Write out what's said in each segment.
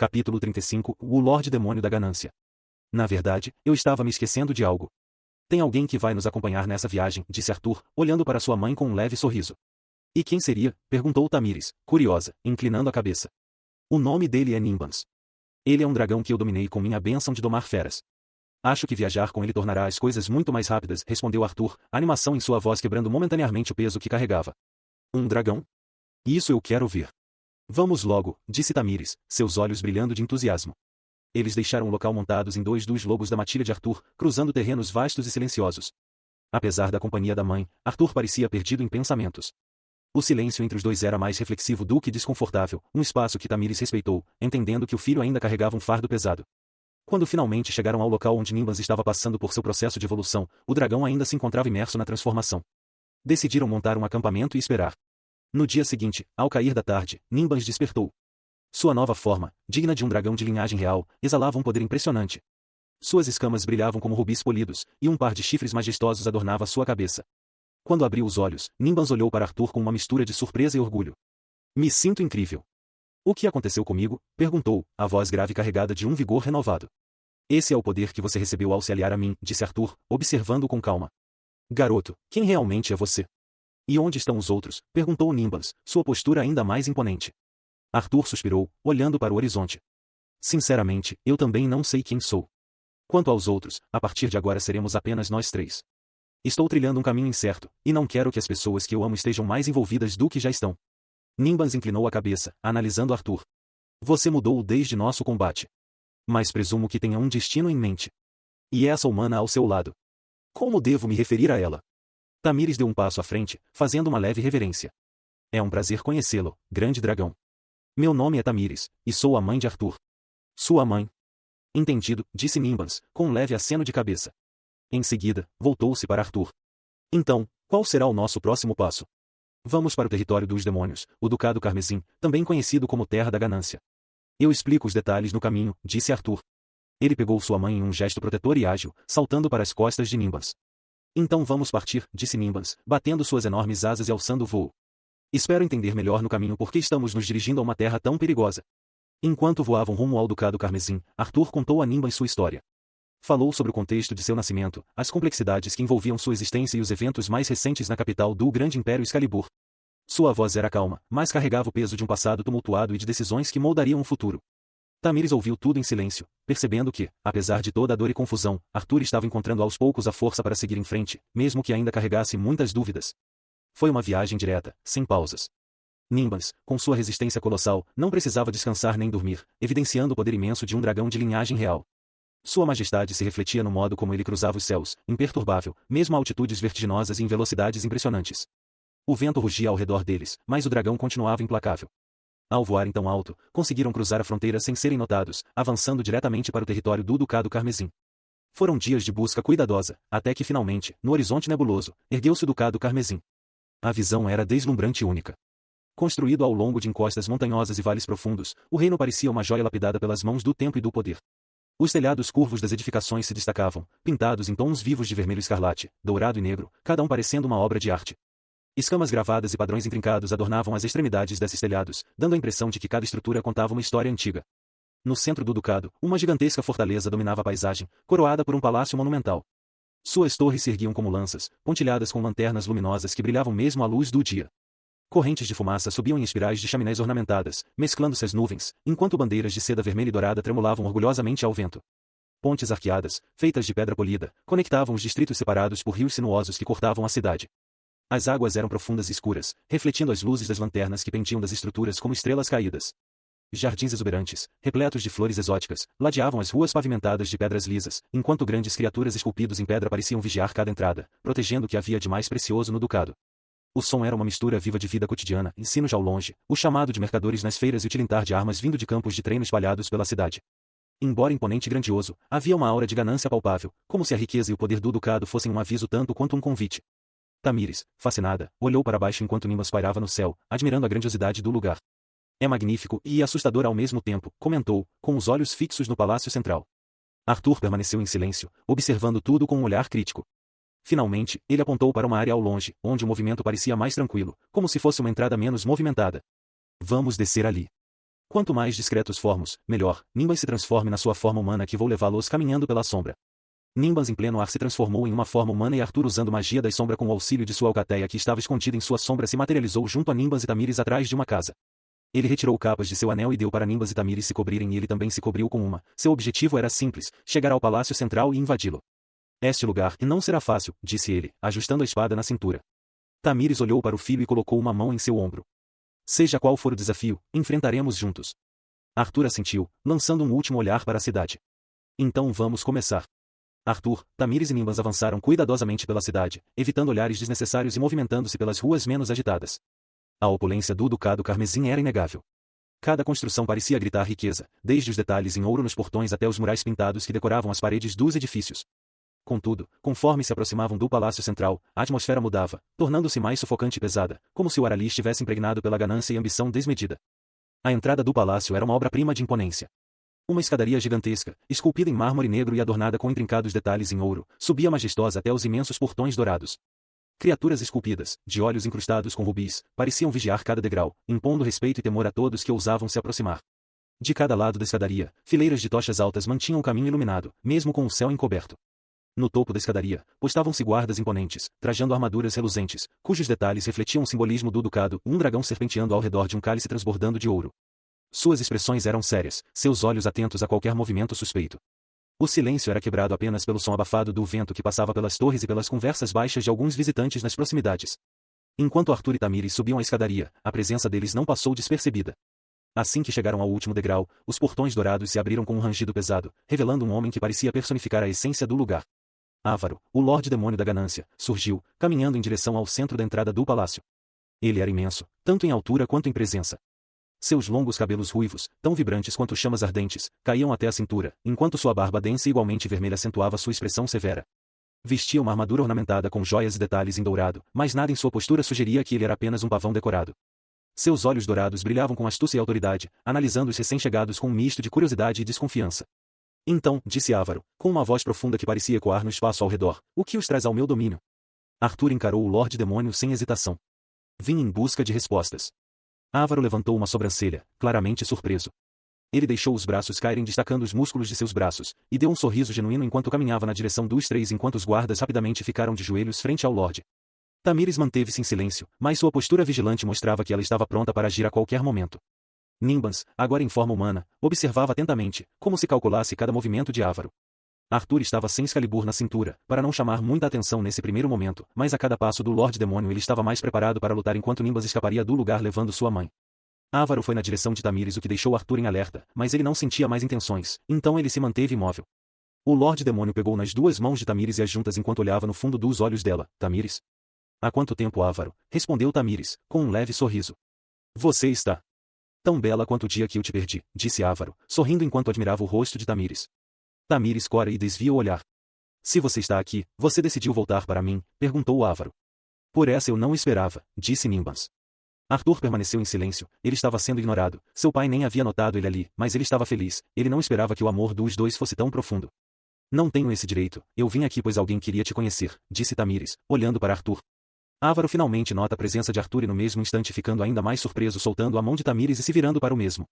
Capítulo 35 O Lorde Demônio da Ganância. Na verdade, eu estava me esquecendo de algo. Tem alguém que vai nos acompanhar nessa viagem, disse Arthur, olhando para sua mãe com um leve sorriso. E quem seria? Perguntou Tamires, curiosa, inclinando a cabeça. O nome dele é Nimbans. Ele é um dragão que eu dominei com minha bênção de domar feras. Acho que viajar com ele tornará as coisas muito mais rápidas, respondeu Arthur, a animação em sua voz quebrando momentaneamente o peso que carregava. Um dragão? Isso eu quero ver. Vamos logo, disse Tamires, seus olhos brilhando de entusiasmo. Eles deixaram o local montados em dois dos lobos da matilha de Arthur, cruzando terrenos vastos e silenciosos. Apesar da companhia da mãe, Arthur parecia perdido em pensamentos. O silêncio entre os dois era mais reflexivo do que desconfortável, um espaço que Tamires respeitou, entendendo que o filho ainda carregava um fardo pesado. Quando finalmente chegaram ao local onde Nimbans estava passando por seu processo de evolução, o dragão ainda se encontrava imerso na transformação. Decidiram montar um acampamento e esperar. No dia seguinte, ao cair da tarde, Nimbans despertou. Sua nova forma, digna de um dragão de linhagem real, exalava um poder impressionante. Suas escamas brilhavam como rubis polidos, e um par de chifres majestosos adornava sua cabeça. Quando abriu os olhos, Nimbans olhou para Arthur com uma mistura de surpresa e orgulho. Me sinto incrível. O que aconteceu comigo? Perguntou, a voz grave carregada de um vigor renovado. Esse é o poder que você recebeu ao se aliar a mim, disse Arthur, observando-o com calma. Garoto, quem realmente é você? E onde estão os outros? Perguntou Nimbans, sua postura ainda mais imponente. Arthur suspirou, olhando para o horizonte. Sinceramente, eu também não sei quem sou. Quanto aos outros, a partir de agora seremos apenas nós três. Estou trilhando um caminho incerto, e não quero que as pessoas que eu amo estejam mais envolvidas do que já estão. Nimbans inclinou a cabeça, analisando Arthur. Você mudou desde nosso combate. Mas presumo que tenha um destino em mente. E essa humana ao seu lado. Como devo me referir a ela? Tamires deu um passo à frente, fazendo uma leve reverência. É um prazer conhecê-lo, grande dragão. Meu nome é Tamires, e sou a mãe de Arthur. Sua mãe. Entendido, disse Nimbans, com um leve aceno de cabeça. Em seguida, voltou-se para Arthur. Então, qual será o nosso próximo passo? Vamos para o território dos demônios, o Ducado Carmesim, também conhecido como Terra da Ganância. Eu explico os detalhes no caminho, disse Arthur. Ele pegou sua mãe em um gesto protetor e ágil, saltando para as costas de Nimbans. Então vamos partir, disse Nimbans, batendo suas enormes asas e alçando o voo. Espero entender melhor no caminho por que estamos nos dirigindo a uma terra tão perigosa. Enquanto voavam rumo ao Ducado Carmesim, Arthur contou a Nimbans sua história. Falou sobre o contexto de seu nascimento, as complexidades que envolviam sua existência e os eventos mais recentes na capital do Grande Império Excalibur. Sua voz era calma, mas carregava o peso de um passado tumultuado e de decisões que moldariam o futuro. Tamires ouviu tudo em silêncio, percebendo que, apesar de toda a dor e confusão, Arthur estava encontrando aos poucos a força para seguir em frente, mesmo que ainda carregasse muitas dúvidas. Foi uma viagem direta, sem pausas. Nimbans, com sua resistência colossal, não precisava descansar nem dormir, evidenciando o poder imenso de um dragão de linhagem real. Sua majestade se refletia no modo como ele cruzava os céus, imperturbável, mesmo a altitudes vertiginosas e em velocidades impressionantes. O vento rugia ao redor deles, mas o dragão continuava implacável. Ao voarem tão alto, conseguiram cruzar a fronteira sem serem notados, avançando diretamente para o território do Ducado Carmesim. Foram dias de busca cuidadosa, até que finalmente, no horizonte nebuloso, ergueu-se o Ducado Carmesim. A visão era deslumbrante e única. Construído ao longo de encostas montanhosas e vales profundos, o reino parecia uma joia lapidada pelas mãos do tempo e do poder. Os telhados curvos das edificações se destacavam, pintados em tons vivos de vermelho escarlate, dourado e negro, cada um parecendo uma obra de arte. Escamas gravadas e padrões intrincados adornavam as extremidades desses telhados, dando a impressão de que cada estrutura contava uma história antiga. No centro do ducado, uma gigantesca fortaleza dominava a paisagem, coroada por um palácio monumental. Suas torres se erguiam como lanças, pontilhadas com lanternas luminosas que brilhavam mesmo à luz do dia. Correntes de fumaça subiam em espirais de chaminés ornamentadas, mesclando-se às nuvens, enquanto bandeiras de seda vermelha e dourada tremulavam orgulhosamente ao vento. Pontes arqueadas, feitas de pedra polida, conectavam os distritos separados por rios sinuosos que cortavam a cidade. As águas eram profundas e escuras, refletindo as luzes das lanternas que pendiam das estruturas como estrelas caídas. Jardins exuberantes, repletos de flores exóticas, ladeavam as ruas pavimentadas de pedras lisas, enquanto grandes criaturas esculpidas em pedra pareciam vigiar cada entrada, protegendo o que havia de mais precioso no ducado. O som era uma mistura viva de vida cotidiana, ensinos ao longe, o chamado de mercadores nas feiras e o tilintar de armas vindo de campos de treino espalhados pela cidade. Embora imponente e grandioso, havia uma aura de ganância palpável, como se a riqueza e o poder do ducado fossem um aviso tanto quanto um convite. Tamires, fascinada, olhou para baixo enquanto Nimbas pairava no céu, admirando a grandiosidade do lugar. É magnífico e assustador ao mesmo tempo, comentou, com os olhos fixos no palácio central. Arthur permaneceu em silêncio, observando tudo com um olhar crítico. Finalmente, ele apontou para uma área ao longe, onde o movimento parecia mais tranquilo, como se fosse uma entrada menos movimentada. Vamos descer ali. Quanto mais discretos formos, melhor. Nimbas se transforme na sua forma humana que vou levá-los caminhando pela sombra. Nimbas em pleno ar se transformou em uma forma humana e Arthur usando magia da sombra com o auxílio de sua alcateia que estava escondida em sua sombra se materializou junto a Nimbas e Tamires atrás de uma casa. Ele retirou capas de seu anel e deu para Nimbas e Tamires se cobrirem e ele também se cobriu com uma. Seu objetivo era simples, chegar ao palácio central e invadi-lo. Este lugar não será fácil, disse ele, ajustando a espada na cintura. Tamires olhou para o filho e colocou uma mão em seu ombro. Seja qual for o desafio, enfrentaremos juntos. Arthur assentiu, lançando um último olhar para a cidade. Então vamos começar. Arthur, Tamires e Nimbas avançaram cuidadosamente pela cidade, evitando olhares desnecessários e movimentando-se pelas ruas menos agitadas. A opulência do Ducado Carmesim era inegável. Cada construção parecia gritar riqueza, desde os detalhes em ouro nos portões até os murais pintados que decoravam as paredes dos edifícios. Contudo, conforme se aproximavam do palácio central, a atmosfera mudava, tornando-se mais sufocante e pesada, como se o ar ali estivesse impregnado pela ganância e ambição desmedida. A entrada do palácio era uma obra-prima de imponência. Uma escadaria gigantesca, esculpida em mármore negro e adornada com intrincados detalhes em ouro, subia majestosa até os imensos portões dourados. Criaturas esculpidas, de olhos incrustados com rubis, pareciam vigiar cada degrau, impondo respeito e temor a todos que ousavam se aproximar. De cada lado da escadaria, fileiras de tochas altas mantinham o caminho iluminado, mesmo com o céu encoberto. No topo da escadaria, postavam-se guardas imponentes, trajando armaduras reluzentes, cujos detalhes refletiam o simbolismo do ducado, um dragão serpenteando ao redor de um cálice transbordando de ouro. Suas expressões eram sérias, seus olhos atentos a qualquer movimento suspeito. O silêncio era quebrado apenas pelo som abafado do vento que passava pelas torres e pelas conversas baixas de alguns visitantes nas proximidades. Enquanto Arthur e Tamires subiam a escadaria, a presença deles não passou despercebida. Assim que chegaram ao último degrau, os portões dourados se abriram com um rangido pesado, revelando um homem que parecia personificar a essência do lugar. Ávaro, o Lorde Demônio da Ganância, surgiu, caminhando em direção ao centro da entrada do palácio. Ele era imenso, tanto em altura quanto em presença. Seus longos cabelos ruivos, tão vibrantes quanto chamas ardentes, caíam até a cintura, enquanto sua barba densa e igualmente vermelha acentuava sua expressão severa. Vestia uma armadura ornamentada com joias e detalhes em dourado, mas nada em sua postura sugeria que ele era apenas um pavão decorado. Seus olhos dourados brilhavam com astúcia e autoridade, analisando os recém-chegados com um misto de curiosidade e desconfiança. Então, disse Ávaro, com uma voz profunda que parecia ecoar no espaço ao redor, o que os traz ao meu domínio? Arthur encarou o Lorde Demônio sem hesitação. Vim em busca de respostas. Ávaro levantou uma sobrancelha, claramente surpreso. Ele deixou os braços caírem destacando os músculos de seus braços, e deu um sorriso genuíno enquanto caminhava na direção dos três enquanto os guardas rapidamente ficaram de joelhos frente ao Lorde. Tamires manteve-se em silêncio, mas sua postura vigilante mostrava que ela estava pronta para agir a qualquer momento. Nimbas, agora em forma humana, observava atentamente, como se calculasse cada movimento de Ávaro. Arthur estava sem Excalibur na cintura, para não chamar muita atenção nesse primeiro momento, mas a cada passo do Lorde Demônio ele estava mais preparado para lutar enquanto Nimbas escaparia do lugar levando sua mãe. Ávaro foi na direção de Tamires o que deixou Arthur em alerta, mas ele não sentia mais intenções, então ele se manteve imóvel. O Lorde Demônio pegou nas duas mãos de Tamires e as juntas enquanto olhava no fundo dos olhos dela. Tamires? Há quanto tempo, Ávaro? Respondeu Tamires, com um leve sorriso. Você está tão bela quanto o dia que eu te perdi, disse Ávaro, sorrindo enquanto admirava o rosto de Tamires. Tamires cora e desvia o olhar. Se você está aqui, você decidiu voltar para mim? Perguntou Ávaro. Por essa eu não esperava, disse Nimbas. Arthur permaneceu em silêncio, ele estava sendo ignorado, seu pai nem havia notado ele ali, mas ele estava feliz, ele não esperava que o amor dos dois fosse tão profundo. Não tenho esse direito, eu vim aqui pois alguém queria te conhecer, disse Tamires, olhando para Arthur. Ávaro finalmente nota a presença de Arthur e no mesmo instante ficando ainda mais surpreso soltando a mão de Tamires e se virando para o mesmo.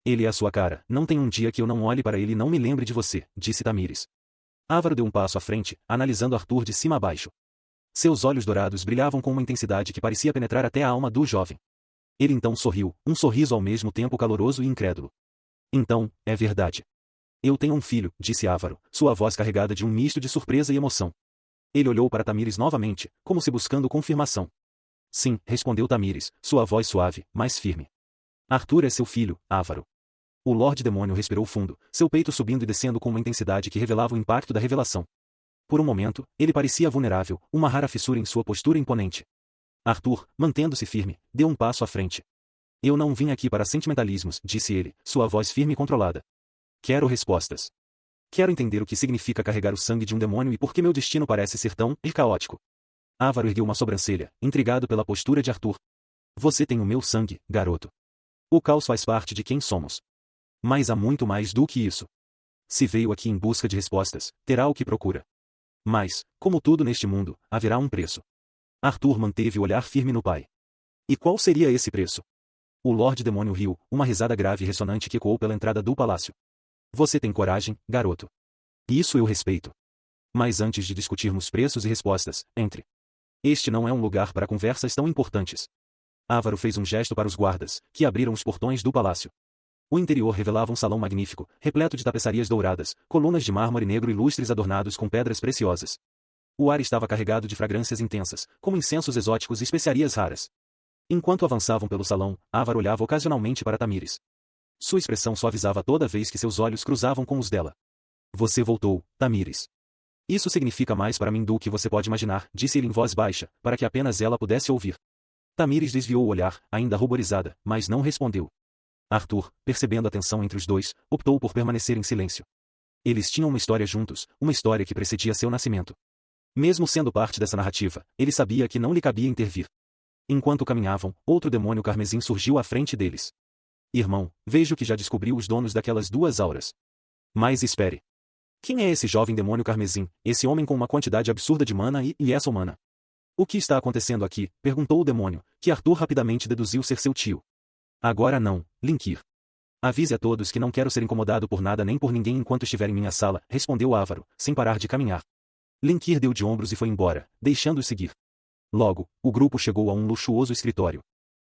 Ele é a sua cara, não tem um dia que eu não olhe para ele e não me lembre de você, disse Tamires. Ávaro deu um passo à frente, analisando Arthur de cima a baixo. Seus olhos dourados brilhavam com uma intensidade que parecia penetrar até a alma do jovem. Ele então sorriu, um sorriso ao mesmo tempo caloroso e incrédulo. Então, é verdade. Eu tenho um filho, disse Ávaro, sua voz carregada de um misto de surpresa e emoção. Ele olhou para Tamires novamente, como se buscando confirmação. Sim, respondeu Tamires, sua voz suave, mas firme. Arthur é seu filho, Ávaro. O Lorde Demônio respirou fundo, seu peito subindo e descendo com uma intensidade que revelava o impacto da revelação. Por um momento, ele parecia vulnerável, uma rara fissura em sua postura imponente. Arthur, mantendo-se firme, deu um passo à frente. Eu não vim aqui para sentimentalismos, disse ele, sua voz firme e controlada. Quero respostas. Quero entender o que significa carregar o sangue de um demônio e por que meu destino parece ser tão caótico. Ávaro ergueu uma sobrancelha, intrigado pela postura de Arthur. Você tem o meu sangue, garoto. O caos faz parte de quem somos. Mas há muito mais do que isso. Se veio aqui em busca de respostas, terá o que procura. Mas, como tudo neste mundo, haverá um preço. Arthur manteve o olhar firme no pai. E qual seria esse preço? O Lorde Demônio riu, uma risada grave e ressonante que ecoou pela entrada do palácio. Você tem coragem, garoto. Isso eu respeito. Mas antes de discutirmos preços e respostas, entre. Este não é um lugar para conversas tão importantes. Ávaro fez um gesto para os guardas, que abriram os portões do palácio. O interior revelava um salão magnífico, repleto de tapeçarias douradas, colunas de mármore negro e lustres adornados com pedras preciosas. O ar estava carregado de fragrâncias intensas, como incensos exóticos e especiarias raras. Enquanto avançavam pelo salão, Ávaro olhava ocasionalmente para Tamires. Sua expressão suavizava toda vez que seus olhos cruzavam com os dela. Você voltou, Tamires. Isso significa mais para mim do que você pode imaginar, disse ele em voz baixa, para que apenas ela pudesse ouvir. Tamires desviou o olhar, ainda ruborizada, mas não respondeu. Arthur, percebendo a tensão entre os dois, optou por permanecer em silêncio. Eles tinham uma história juntos, uma história que precedia seu nascimento. Mesmo sendo parte dessa narrativa, ele sabia que não lhe cabia intervir. Enquanto caminhavam, outro demônio carmesim surgiu à frente deles. Irmão, vejo que já descobriu os donos daquelas duas auras. Mas espere. Quem é esse jovem demônio carmesim, esse homem com uma quantidade absurda de mana e essa humana? O que está acontecendo aqui? Perguntou o demônio, que Arthur rapidamente deduziu ser seu tio. Agora não, Linkir. Avise a todos que não quero ser incomodado por nada nem por ninguém enquanto estiver em minha sala, respondeu Ávaro, sem parar de caminhar. Linkir deu de ombros e foi embora, deixando-os seguir. Logo, o grupo chegou a um luxuoso escritório.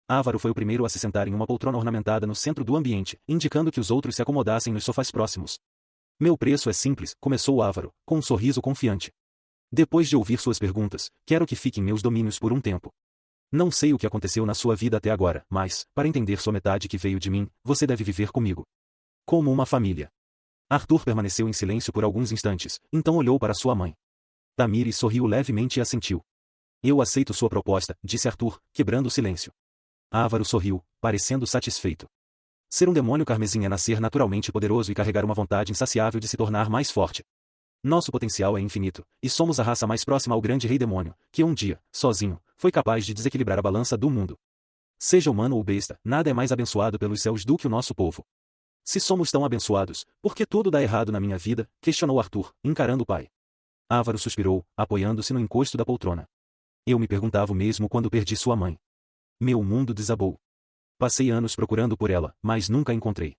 Ávaro foi o primeiro a se sentar em uma poltrona ornamentada no centro do ambiente, indicando que os outros se acomodassem nos sofás próximos. Meu preço é simples, começou Ávaro, com um sorriso confiante. Depois de ouvir suas perguntas, quero que fique em meus domínios por um tempo. Não sei o que aconteceu na sua vida até agora, mas, para entender sua metade que veio de mim, você deve viver comigo. Como uma família. Arthur permaneceu em silêncio por alguns instantes, então olhou para sua mãe. Tamires sorriu levemente e assentiu. Eu aceito sua proposta, disse Arthur, quebrando o silêncio. Ávaro sorriu, parecendo satisfeito. Ser um demônio carmesim é nascer naturalmente poderoso e carregar uma vontade insaciável de se tornar mais forte. Nosso potencial é infinito, e somos a raça mais próxima ao grande rei demônio, que um dia, sozinho, foi capaz de desequilibrar a balança do mundo. Seja humano ou besta, nada é mais abençoado pelos céus do que o nosso povo. Se somos tão abençoados, por que tudo dá errado na minha vida? Questionou Arthur, encarando o pai. Ávaro suspirou, apoiando-se no encosto da poltrona. Eu me perguntava o mesmo quando perdi sua mãe. Meu mundo desabou. Passei anos procurando por ela, mas nunca a encontrei.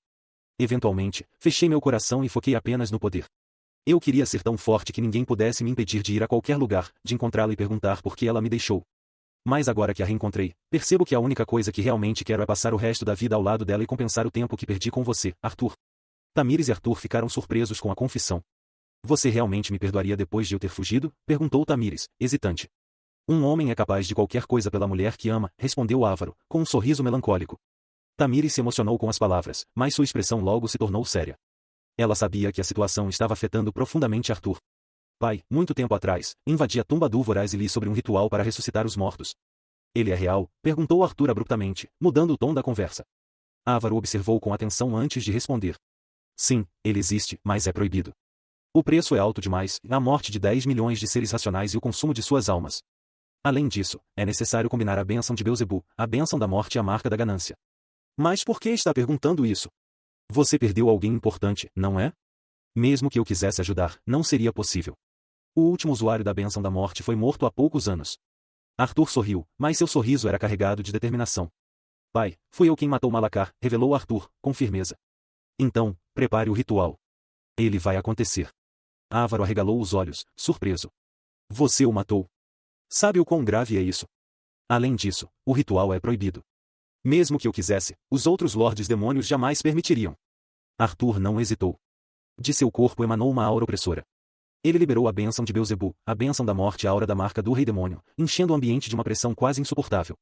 Eventualmente, fechei meu coração e foquei apenas no poder. Eu queria ser tão forte que ninguém pudesse me impedir de ir a qualquer lugar, de encontrá-la e perguntar por que ela me deixou. Mas agora que a reencontrei, percebo que a única coisa que realmente quero é passar o resto da vida ao lado dela e compensar o tempo que perdi com você, Arthur. Tamires e Arthur ficaram surpresos com a confissão. Você realmente me perdoaria depois de eu ter fugido? Perguntou Tamires, hesitante. Um homem é capaz de qualquer coisa pela mulher que ama, respondeu Ávaro, com um sorriso melancólico. Tamires se emocionou com as palavras, mas sua expressão logo se tornou séria. Ela sabia que a situação estava afetando profundamente Arthur. Pai, muito tempo atrás, invadi a tumba do Voraz e li sobre um ritual para ressuscitar os mortos. Ele é real? Perguntou Arthur abruptamente, mudando o tom da conversa. Ávaro observou com atenção antes de responder. Sim, ele existe, mas é proibido. O preço é alto demais, a morte de 10 milhões de seres racionais e o consumo de suas almas. Além disso, é necessário combinar a bênção de Beelzebub, a bênção da morte e a marca da ganância. Mas por que está perguntando isso? Você perdeu alguém importante, não é? Mesmo que eu quisesse ajudar, não seria possível. O último usuário da bênção da morte foi morto há poucos anos. Arthur sorriu, mas seu sorriso era carregado de determinação. Pai, fui eu quem matou Malacar, revelou Arthur, com firmeza. Então, prepare o ritual. Ele vai acontecer. Ávaro arregalou os olhos, surpreso. Você o matou. Sabe o quão grave é isso? Além disso, o ritual é proibido. Mesmo que eu quisesse, os outros lordes demônios jamais permitiriam. Arthur não hesitou. De seu corpo emanou uma aura opressora. Ele liberou a bênção de Beelzebub, a bênção da morte e a aura da marca do rei demônio, enchendo o ambiente de uma pressão quase insuportável.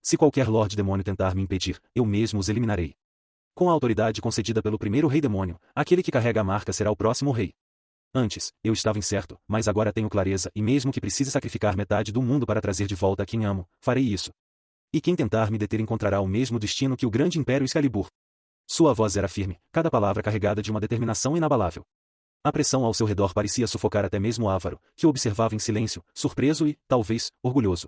Se qualquer lorde demônio tentar me impedir, eu mesmo os eliminarei. Com a autoridade concedida pelo primeiro rei demônio, aquele que carrega a marca será o próximo rei. Antes, eu estava incerto, mas agora tenho clareza e mesmo que precise sacrificar metade do mundo para trazer de volta a quem amo, farei isso. E quem tentar me deter encontrará o mesmo destino que o grande Império Excalibur. Sua voz era firme, cada palavra carregada de uma determinação inabalável. A pressão ao seu redor parecia sufocar até mesmo Ávaro, que o observava em silêncio, surpreso e, talvez, orgulhoso.